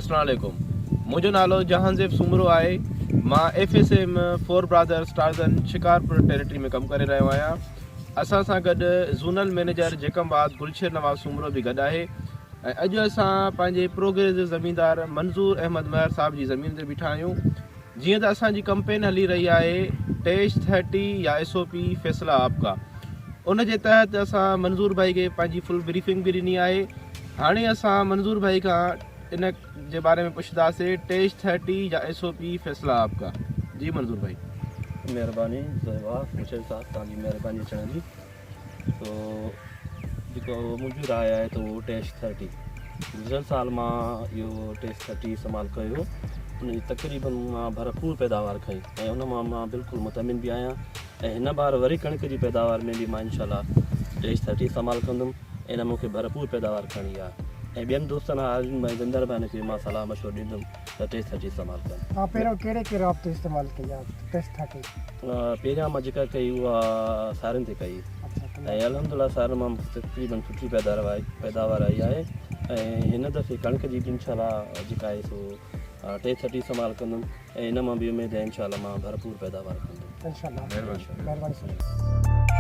अस्सलाम वालेकुम। मुझो नालो जहांज़ेब सुमरो आहे। मां FSM four brothers Tarzan Shikarpur territory में कम करे रहियो आहियां। असां सां गॾु ज़ोनल मैनेजर जेकमबाद गुलशेर नवाज़ सुमरो भी गॾु आहे। ऐं अॼु असां पंहिंजे प्रोग्रेसिव ज़मींदार मंज़ूर अहमद महर साहब जी ज़मीन ते बीठा आहियूं। जीअं त असांजी कंपेन हली रही आहे टेस्ट 30 या SOP फ़ैसला आपका, उन जे तहत असां मंज़ूर भाई खे पंहिंजी फुल ब्रीफिंग भी ॾिनी आहे। हाणे असां मंज़ूर भाई खां इन जे बारे में पुछंदासीं टेस्ट 30 या SOP फ़ैसला आपका। जी मंज़ूर भाई। मेहरबानी मुझे साथ तव्हांजी महिरबानी अचण जी। तो जेको मुंहिंजी राय आहे त उहो टेस्ट 30 गुज़िरियल साल मां इहो टेस्ट 30 इस्तेमालु कयो, उन जी तक़रीबन मां भरपूर पैदावार खई ऐं उन मां बिल्कुलु मुतमिन बि आहियां। ऐं हिन बार वरी कणिक जी पैदावार में बि मां इंशाल्लाह टेस्ट 30 इस्तेमालु कंदुमि। इन मूंखे भरपूर पैदावार खणी आहे ऐं ॿियनि दोस्तनि हारियुनि भाई ज़िंदर भाई खे मां सलाह मशवरो ॾींदुमि त टेस्ट 30 इस्तेमालु कनि। तव्हां पहिरियों कहिड़े कहिड़े हफ़्ते इस्तेमालु कई आहे टेस्ट 30? पहिरियां मां जेका कई उहा सारियुनि ते कई ऐं अल्हम्दुलिल्लाह सारियुनि मां तक़रीबन सुठी पैदावार आई आहे। ऐं हिन दफ़े कणिक जी बि इंशाल्लाह जेका आहे सो टेस्ट 30 इस्तेमालु कंदुमि ऐं इन मां बि उमेदु आहे इंशाल्लाह मां भरपूर पैदावार कंदुमि। इंशाल्लाह। महिरबानी। महिरबानी।